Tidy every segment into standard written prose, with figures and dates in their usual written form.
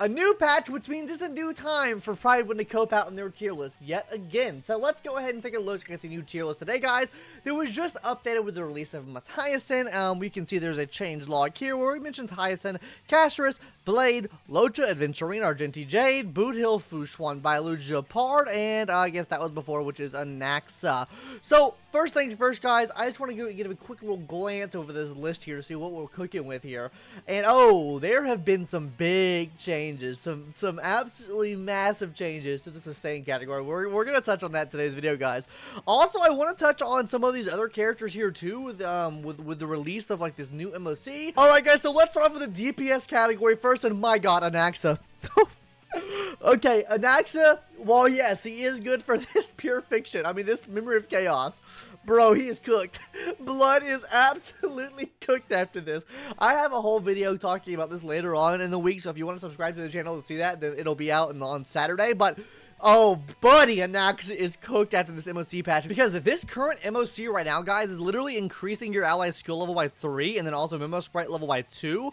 A new patch, which means it's a new time for Prydwen to cope out in their tier list yet again. So let's go ahead and take a look at the new tier list today, guys. It was just updated with the release of Hyacine. We can see there's a change log here where we mentioned Hyacine, Casterus, Blade, Locha, Adventurine, Argenti Jade, Boothill, Fushuan, Bailu, Japard, and I guess that was before, which is Anaxa. So first things first, guys, I just want to give a quick little glance over this list here to see what we're cooking with here. And oh, there have been some big changes, some absolutely massive changes to the sustain category. We're gonna touch on that in today's video, guys. Also, I want to touch on some of these other characters here too, with the release of like this new MOC. All right, guys, so let's start off with the DPS category first, and my God, Anaxa. Okay, Anaxa, well, yes, he is good for this pure fiction. I mean, this Memory of Chaos. Bro, he is cooked. Blood is absolutely cooked after this. I have a whole video talking about this later on in the week, so if you want to subscribe to the channel to see that, then it'll be out on Saturday. But oh, buddy, Anaxa is cooked after this MOC patch, because this current MOC right now, guys, is literally increasing your ally's skill level by 3, and then also Memo Sprite level by 2.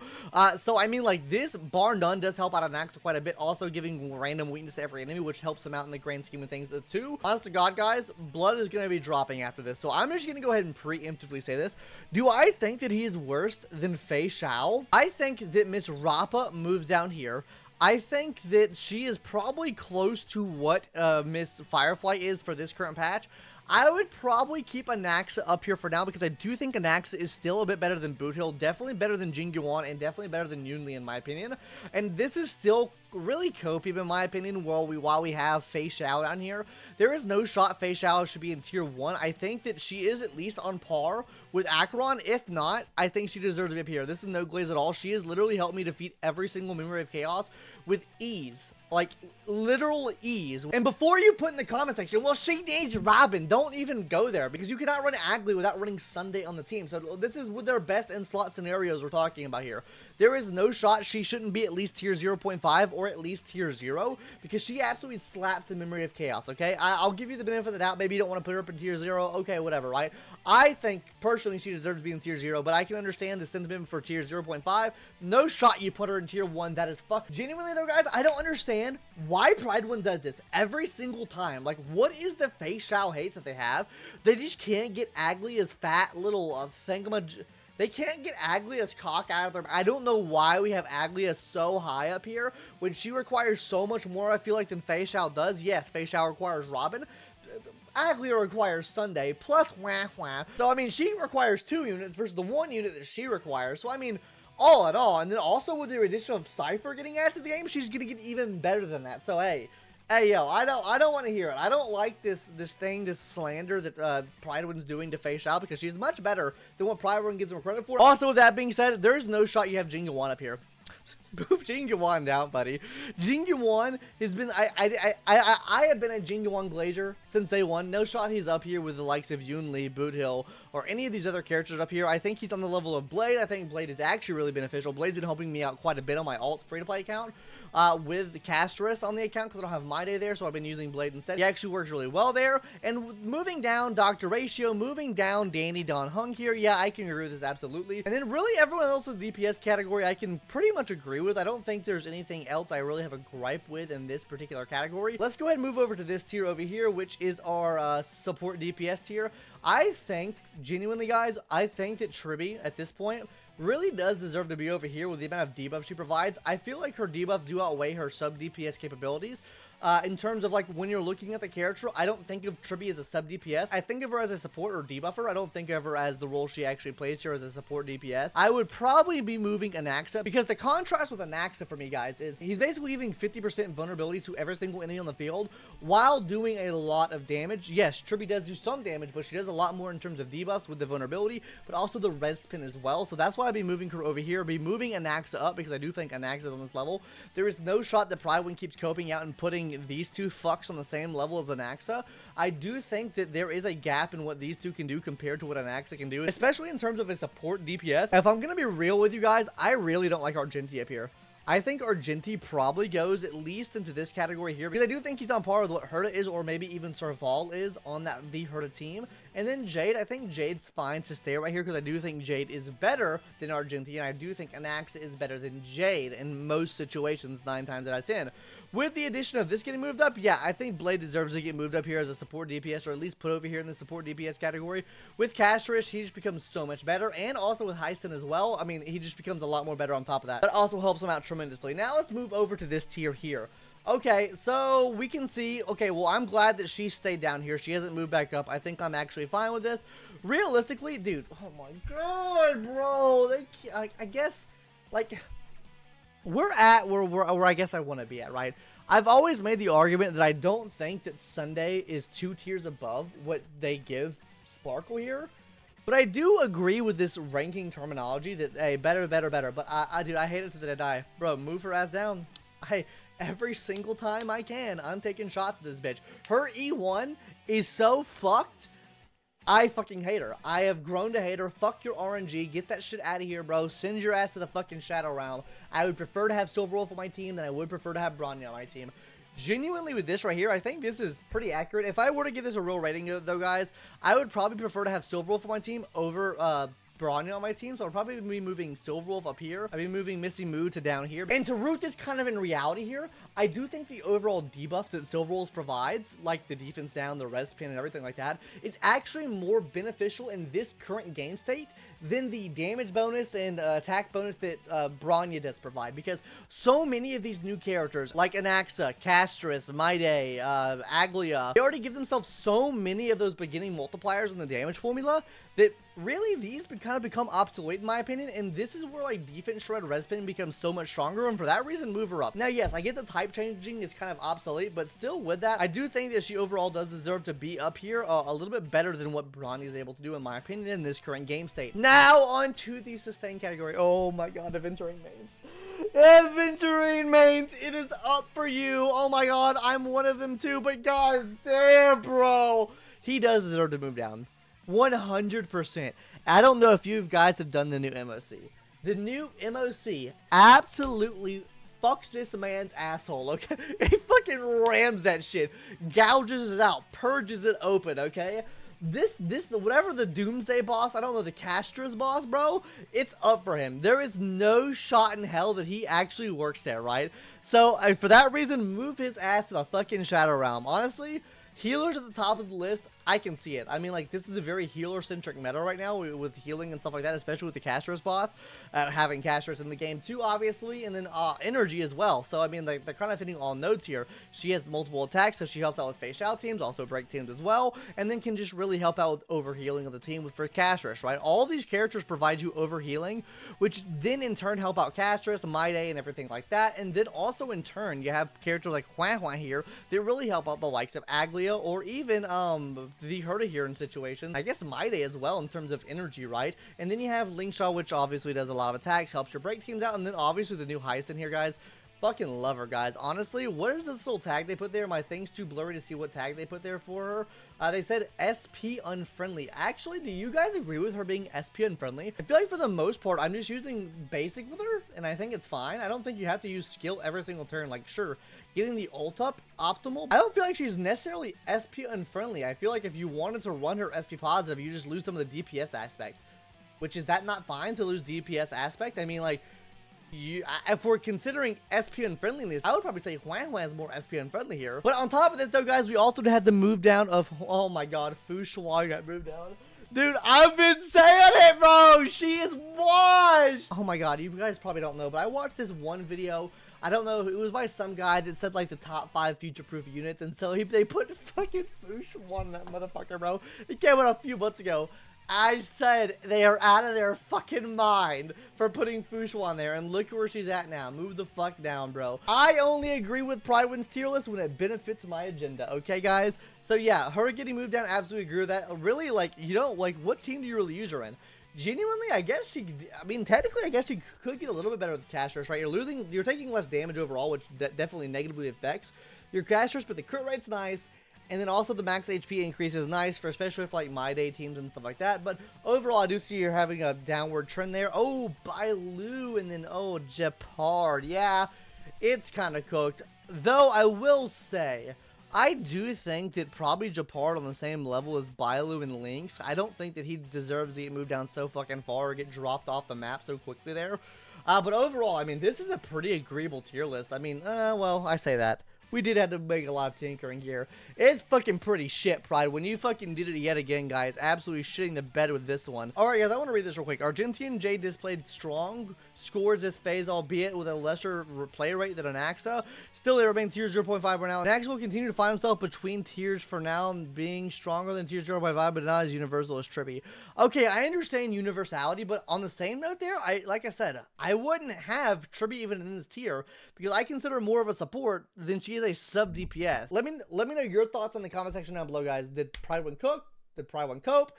So, I mean, like, this, bar none, does help out Anaxa quite a bit, also giving random weakness to every enemy, which helps him out in the grand scheme of things, too. Honest to God, guys, Blood is going to be dropping after this, so I'm just going to go ahead and preemptively say this. Do I think that he is worse than Fei Xiao? I think that Miss Rappa moves down here. I think that she is probably close to what Miss Firefly is for this current patch. I would probably keep Anaxa up here for now, because I do think Anaxa is still a bit better than Boothill, definitely better than Jingyuan, and definitely better than Yunli in my opinion. And this is still really copium in my opinion while we have Fei Xiao down here. There is no shot Fei Xiao should be in tier 1. I think that she is at least on par with Acheron. If not, I think she deserves to be up here. This is no glaze at all. She has literally helped me defeat every single Memory of Chaos with ease. Like, literal ease. And before you put in the comment section, well, she needs Robin, don't even go there, because you cannot run Agli without running Sunday on the team. So this is with their best in slot scenarios we're talking about here. There is no shot she shouldn't be at least tier 0.5 or at least tier 0, because she absolutely slaps the Memory of Chaos, okay? I'll give you the benefit of the doubt. Maybe you don't want to put her up in tier 0. Okay, whatever, right? I think, personally, she deserves to be in tier 0, but I can understand the sentiment for tier 0.5. No shot you put her in tier 1. That is fuck. Genuinely, though, guys, I don't understand why Prydwen does this every single time. Like, what is the Fei Xiao hate that they have? They just can't get Agli as fat little thingamaj. They can't get Aglia's cock out of their... I don't know why we have Aglia so high up here when she requires so much more, I feel like, than Fei Xiao does. Yes, Fei Xiao requires Robin. Aglia requires Sunday, plus wah wah. So, I mean, she requires 2 units versus the 1 unit that she requires. So, I mean, all in all, and then also with the addition of Cypher getting added to the game, she's going to get even better than that. So, hey, yo, I don't want to hear it. I don't like this slander that Prydwen's doing to Fei Xiao, because she's much better than what Prydwen gives her credit for. Also, with that being said, there's no shot you have Jingyuan up here. Move Jingyuan down, buddy. Jingyuan has been... I have been a Jingyuan glazier since day 1. No shot he's up here with the likes of Yunli, Boothill, or any of these other characters up here. I think he's on the level of Blade. I think Blade is actually really beneficial. Blade's been helping me out quite a bit on my alt free-to-play account. With Casterus on the account, because I don't have My Day there, so I've been using Blade instead. He actually works really well there. And moving down Dr. Ratio, moving down Danny Don Hung here, yeah, I can agree with this, absolutely. And then really everyone else in the DPS category, I can pretty much agree with. I don't think there's anything else I really have a gripe with in this particular category. Let's go ahead and move over to this tier over here, which is our support DPS tier. I think, genuinely, guys, I think that Tribby, at this point, really does deserve to be over here with the amount of debuff she provides. I feel like her debuffs do outweigh her sub DPS capabilities. In terms of, like, when you're looking at the character, I don't think of Tribby as a sub DPS. I think of her as a support or debuffer. I don't think of her as the role she actually plays here as a support DPS. I would probably be moving Anaxa, because the contrast with Anaxa for me, guys, is he's basically giving 50% vulnerability to every single enemy on the field while doing a lot of damage. Yes, Tribby does do some damage, but she does a lot more in terms of debuffs with the vulnerability, but also the red spin as well. So that's why I'd be moving her over here. I'd be moving Anaxa up, because I do think Anaxa is on this level. There is no shot that Prydwen keeps coping out and putting these two fucks on the same level as Anaxa. I do think that there is a gap in what these two can do compared to what Anaxa can do, especially in terms of a support DPS. If I'm gonna be real with you guys, I really don't like Argenti up here. I think Argenti probably goes at least into this category here, because I do think he's on par with what Herta is, or maybe even Serval is on that V Herta team. And then Jade, I think Jade's fine to stay right here because I do think Jade is better than Argenti, and I do think Anaxa is better than Jade in most situations 9 times out of 10. With the addition of this getting moved up, yeah, I think Blade deserves to get moved up here as a support DPS, or at least put over here in the support DPS category. With Castrish, he just becomes so much better, and also with Hyacine as well. I mean, he just becomes a lot more better on top of that. That also helps him out tremendously. Now let's move over to this tier here. Okay, so we can see, okay, well, I'm glad that she stayed down here. She hasn't moved back up. I think I'm actually fine with this. Realistically, dude, oh my god, bro. I guess, like, we're at where I guess I want to be at, right? I've always made the argument that I don't think that Sunday is 2 tiers above what they give Sparkle here. But I do agree with this ranking terminology that, hey, better. But dude, I hate it to the die. Bro, move her ass down. Every single time I can, I'm taking shots at this bitch. Her E1 is so fucked. I fucking hate her. I have grown to hate her. Fuck your RNG. Get that shit out of here, bro. Send your ass to the fucking Shadow Realm. I would prefer to have Silver Wolf on my team than I would prefer to have Bronya on my team. Genuinely, with this right here, I think this is pretty accurate. If I were to give this a real rating, though, guys, I would probably prefer to have Silver Wolf on my team over Bronya on my team, so I'll probably be moving Silverwolf up here. I'll be moving Missy Moo to down here. And to root this kind of in reality here, I do think the overall debuff that Silverwolf provides, like the defense down, the res pin, and everything like that, is actually more beneficial in this current game state than the damage bonus and attack bonus that Bronya does provide. Because so many of these new characters, like Anaxa, Castris, Maide, Aglia, they already give themselves so many of those beginning multipliers in the damage formula that really these kind of become obsolete in my opinion, and this is where like defense shred respin becomes so much stronger, and for that reason move her up. Now yes, I get the type changing is kind of obsolete, but still with that, I do think that she overall does deserve to be up here a little bit better than what Bronya is able to do in my opinion in this current game state. Now on to the sustain category. Oh my god, Aventurine mains. Aventurine mains, it is up for you. Oh my god, I'm one of them too, but god damn, bro. He does deserve to move down. 100%. I don't know if you guys have done the new MOC. The new MOC absolutely fucks this man's asshole, okay? He fucking rams that shit, gouges it out, purges it open, okay? Whatever the Doomsday boss, I don't know, the Castris boss, bro, it's up for him. There is no shot in hell that he actually works there, right? So, for that reason, move his ass to the fucking Shadow Realm. Honestly, healers at the top of the list, I can see it. I mean, like, this is a very healer-centric meta right now with healing and stuff like that, especially with the Castris boss, having Castris in the game too, obviously, and then energy as well. So, I mean, they're kind of hitting all nodes here. She has multiple attacks, so she helps out with face out teams, also break teams as well, and then can just really help out with overhealing of the team for Castris, right? All these characters provide you overhealing, which then in turn help out Castris, Maide, and everything like that, and then also in turn, you have characters like Hua here that really help out the likes of Aglia, or even, the Herta here in situations. I guess Maide as well in terms of energy, right? And then you have Lingshaw, which obviously does a lot of attacks, helps your break teams out, and then obviously the new Hyacine here, guys. Fucking love her, guys. Honestly, what is this little tag they put there? My thing's too blurry to see what tag they put there for her. They said SP unfriendly. Actually, do you guys agree with her being SP unfriendly? I feel like for the most part, I'm just using basic with her, and I think it's fine. I don't think you have to use skill every single turn. Like, sure, getting the ult up optimal. I don't feel like she's necessarily SP unfriendly. I feel like if you wanted to run her SP positive, you just lose some of the DPS aspect. Which, is that not fine to lose DPS aspect? I mean, like, if we're considering SP unfriendliness, I would probably say Hua is more SP unfriendly here. But on top of this though, guys, we also had the move down of, oh my god, Fu Shuai got moved down. Dude, I've been saying it, bro! She is washed! Oh my god, you guys probably don't know, but I watched this one video. I don't know, it was by some guy that said like the top 5 future-proof units, and so they put fucking Fu Shuai on that motherfucker, bro. It came out a few months ago. I said they are out of their fucking mind for putting Fushu on there, and look where she's at now. Move the fuck down, bro. I only agree with Prydwen's tier list when it benefits my agenda, okay, guys? So yeah, her getting moved down, absolutely agree with that. Really, like, you don't, like, what team do you really use her in? Genuinely, I guess she, I mean, technically, I guess she could get a little bit better with Castris, right? You're taking less damage overall, which definitely negatively affects your Castris, but the crit rate's nice. And then also the max HP increase is nice for especially for like my day teams and stuff like that. But overall, I do see you're having a downward trend there. Oh, Bailu, and then oh, Gepard. Yeah, it's kind of cooked. Though I will say, I do think that probably Japard on the same level as Bailu and Lynx. I don't think that he deserves to get moved down so fucking far or get dropped off the map so quickly there. But overall, I mean, this is a pretty agreeable tier list. I mean, well, I say that. We did have to make a lot of tinkering here. It's fucking pretty shit, Pride. When you fucking did it yet again, guys, absolutely shitting the bed with this one. Alright, guys, I want to read this real quick. Argentine J displayed strong scores this phase, albeit with a lesser play rate than an AXA. Still, it remains tier 0.5 for now. And AXA will continue to find himself between tiers for now, being stronger than tier 0.5, but not as universal as Trippy. Okay, I understand universality, but on the same note there, like I said, I wouldn't have Trippy even in this tier, because I consider more of a support than she is a sub DPS. Let me know your thoughts in the comment section down below, guys. Did Prydwen cook? Did Prydwen cope?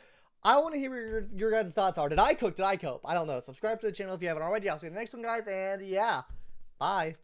I want to hear what your guys' thoughts are. Did I cook? Did I cope? I don't know. Subscribe to the channel if you haven't already. I'll see you in the next one, guys, and yeah, bye.